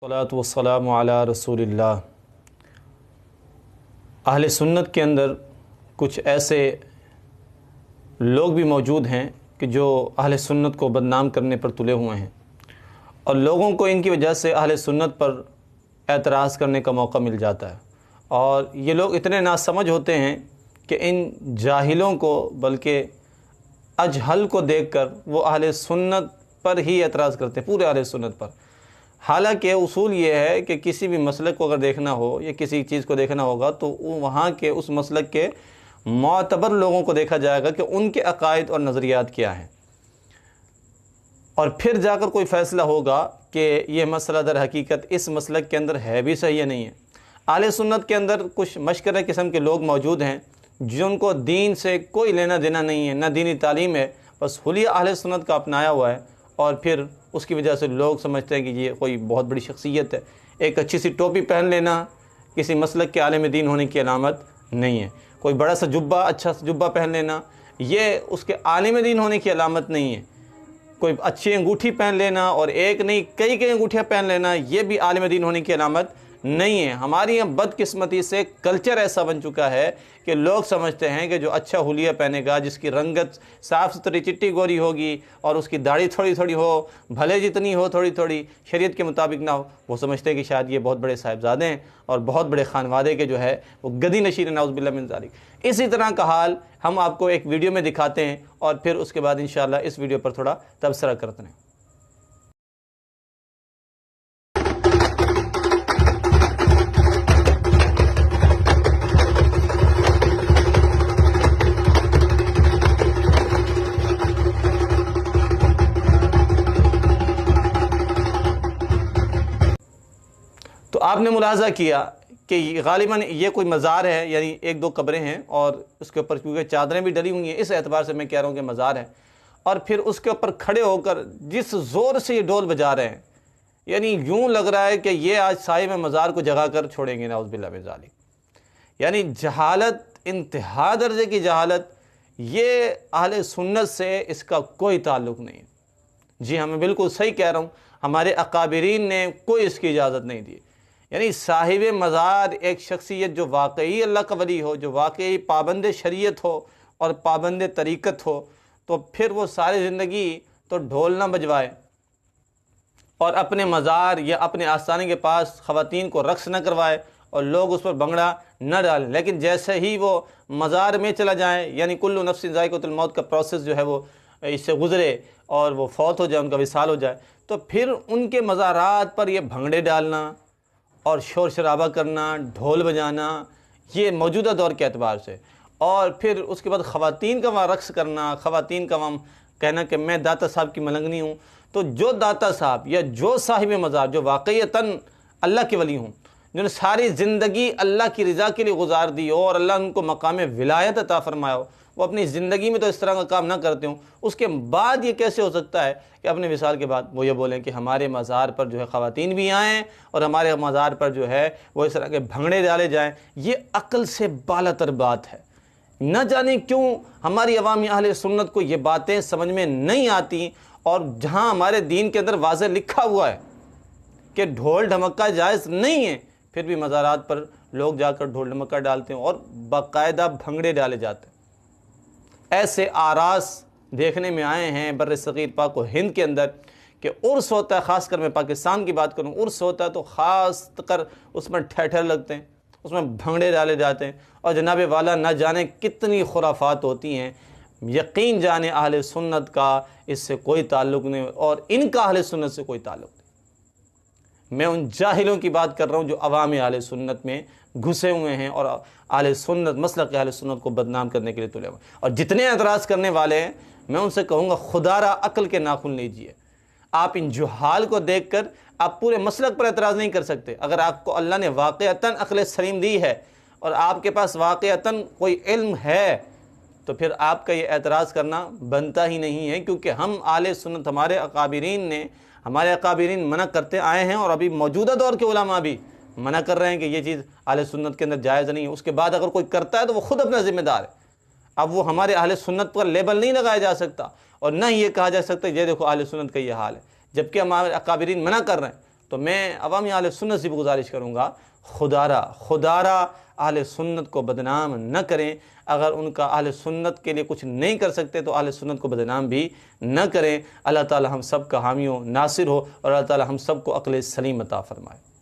والصلاۃ والسلام علی رسول اللہ۔ اہل سنت کے اندر کچھ ایسے لوگ بھی موجود ہیں کہ جو اہل سنت کو بدنام کرنے پر تلے ہوئے ہیں، اور لوگوں کو ان کی وجہ سے اہل سنت پر اعتراض کرنے کا موقع مل جاتا ہے، اور یہ لوگ اتنے ناسمجھ ہوتے ہیں کہ ان جاہلوں کو بلکہ اجہل کو دیکھ کر وہ اہل سنت پر ہی اعتراض کرتے ہیں، پورے اہل سنت پر۔ حالانکہ اصول یہ ہے کہ کسی بھی مسلک کو اگر دیکھنا ہو یا کسی چیز کو دیکھنا ہوگا تو وہاں کے اس مسلک کے معتبر لوگوں کو دیکھا جائے گا کہ ان کے عقائد اور نظریات کیا ہیں، اور پھر جا کر کوئی فیصلہ ہوگا کہ یہ مسئلہ در حقیقت اس مسلک کے اندر ہے بھی صحیح یا نہیں ہے۔ اہل سنت کے اندر کچھ مشکرہ قسم کے لوگ موجود ہیں جن کو دین سے کوئی لینا دینا نہیں ہے، نہ دینی تعلیم ہے، بس حلیہ اہل سنت کا اپنایا ہوا ہے، اور پھر اس کی وجہ سے لوگ سمجھتے ہیں کہ یہ کوئی بہت بڑی شخصیت ہے۔ ایک اچھی سی ٹوپی پہن لینا کسی مسلک کے عالم دین ہونے کی علامت نہیں ہے، کوئی بڑا سا جبہ، اچھا سا جبہ پہن لینا یہ اس کے عالم دین ہونے کی علامت نہیں ہے، کوئی اچھی انگوٹھی پہن لینا اور ایک نہیں کئی انگوٹھیاں پہن لینا یہ بھی عالم دین ہونے کی علامت نہیں ہے۔ ہماری یہاں بدقسمتی سے کلچر ایسا بن چکا ہے کہ لوگ سمجھتے ہیں کہ جو اچھا حلیہ پہنے گا، جس کی رنگت صاف ستھری چٹی گوری ہوگی اور اس کی داڑھی تھوڑی تھوڑی ہو، بھلے جتنی ہو تھوڑی تھوڑی، شریعت کے مطابق نہ ہو، وہ سمجھتے ہیں کہ شاید یہ بہت بڑے صاحبزادے ہیں اور بہت بڑے خانوادے کے جو ہے وہ گدی نشین ہیں، نعوذ باللہ من ذالک۔ اسی طرح کا حال ہم آپ کو ایک ویڈیو میں دکھاتے ہیں اور پھر اس کے بعد انشاءاللہ اس ویڈیو پر تھوڑا تبصرہ کرتے ہیں۔ تو آپ نے ملاحظہ کیا کہ غالباً یہ کوئی مزار ہے، یعنی ایک دو قبریں ہیں اور اس کے اوپر کیونکہ چادریں بھی ڈلی ہوئی ہیں، اس اعتبار سے میں کہہ رہا ہوں کہ مزار ہے، اور پھر اس کے اوپر کھڑے ہو کر جس زور سے یہ ڈھول بجا رہے ہیں، یعنی یوں لگ رہا ہے کہ یہ آج صاحب مزار کو جگا کر چھوڑیں گے، نعوذ باللہ من ذالک۔ یعنی جہالت، انتہا درجے کی جہالت، یہ اہل سنت سے اس کا کوئی تعلق نہیں ہے۔ جی ہاں، میں بالکل صحیح کہہ رہا ہوں، ہمارے اکابرین نے کوئی اس کی اجازت نہیں دی۔ یعنی صاحب مزار ایک شخصیت جو واقعی اللہ کا ولی ہو، جو واقعی پابند شریعت ہو اور پابند طریقت ہو، تو پھر وہ ساری زندگی تو ڈھول نہ بجوائے اور اپنے مزار یا اپنے آستانے کے پاس خواتین کو رقص نہ کروائے اور لوگ اس پر بنگڑا نہ ڈالیں، لیکن جیسے ہی وہ مزار میں چلا جائیں، یعنی کل نفس ذائقۃ الموت کا پروسیس جو ہے وہ اس سے گزرے اور وہ فوت ہو جائے، ان کا وصال ہو جائے، تو پھر ان کے مزارات پر یہ بھنگڑے ڈالنا اور شور شرابہ کرنا، ڈھول بجانا، یہ موجودہ دور کے اعتبار سے، اور پھر اس کے بعد خواتین کا وہاں رقص کرنا، خواتین کا وہاں کہنا کہ میں داتا صاحب کی ملنگنی ہوں۔ تو جو داتا صاحب یا جو صاحب مزار جو واقعتاً اللہ کے ولی ہوں، جنہوں نے ساری زندگی اللہ کی رضا کے لیے گزار دی ہو اور اللہ ان کو مقام ولایت عطا فرمایا ہو، وہ اپنی زندگی میں تو اس طرح کا کام نہ کرتے ہوں، اس کے بعد یہ کیسے ہو سکتا ہے کہ اپنے وصال کے بعد وہ یہ بولیں کہ ہمارے مزار پر جو ہے خواتین بھی آئیں اور ہمارے مزار پر جو ہے وہ اس طرح کے بھنگڑے ڈالے جائیں؟ یہ عقل سے بالاتر بات ہے۔ نہ جانے کیوں ہماری عوامی اہل سنت کو یہ باتیں سمجھ میں نہیں آتی، اور جہاں ہمارے دین کے اندر واضح لکھا ہوا ہے کہ ڈھول ڈھمکا جائز نہیں ہے، پھر بھی مزارات پر لوگ جا کر ڈھول ڈھمکا ڈالتے ہیں اور باقاعدہ بھنگڑے ڈالے جاتے ہیں۔ ایسے آراس دیکھنے میں آئے ہیں بر صغیر پاک و ہند کے اندر کہ عرس ہوتا ہے، خاص کر میں پاکستان کی بات کروں، عرس ہوتا ہے تو خاص کر اس میں ٹھہر لگتے ہیں، اس میں بھنگڑے ڈالے جاتے ہیں، اور جناب والا نہ جانے کتنی خرافات ہوتی ہیں۔ یقین جانے اہل سنت کا اس سے کوئی تعلق نہیں، اور ان کا اہل سنت سے کوئی تعلق نہیں۔ میں ان جاہلوں کی بات کر رہا ہوں جو عوام اہل سنت میں گھسے ہوئے ہیں اور اہل سنت، مسلک اہل سنت کو بدنام کرنے کے لیے تلے ہوئے ہیں، اور جتنے اعتراض کرنے والے ہیں میں ان سے کہوں گا خدا را عقل کے ناخن لیجئے۔ آپ ان جہال کو دیکھ کر آپ پورے مسلک پر اعتراض نہیں کر سکتے۔ اگر آپ کو اللہ نے واقعتاً عقل سلیم دی ہے اور آپ کے پاس واقعتاً کوئی علم ہے، تو پھر آپ کا یہ اعتراض کرنا بنتا ہی نہیں ہے، کیونکہ ہم اہل سنت، ہمارے اکابرین منع کرتے آئے ہیں، اور ابھی موجودہ دور کے علماء بھی منع کر رہے ہیں کہ یہ چیز اہل سنت کے اندر جائز نہیں ہے۔ اس کے بعد اگر کوئی کرتا ہے تو وہ خود اپنا ذمہ دار ہے۔ اب وہ ہمارے اہل سنت پر لیبل نہیں لگایا جا سکتا، اور نہ ہی یہ کہا جا سکتا یہ دیکھو اہل سنت کا یہ حال ہے، جبکہ ہمارے اکابرین منع کر رہے ہیں۔ تو میں عوامی اہل سنت سے بھی گزارش کروں گا، خدارہ اہل سنت کو بدنام نہ کریں۔ اگر ان کا اہل سنت کے لیے کچھ نہیں کر سکتے تو اہل سنت کو بدنام بھی نہ کریں۔ اللہ تعالی ہم سب کا حامی و ناصر ہو، اور اللہ تعالی ہم سب کو عقل سلیم عطا فرمائے۔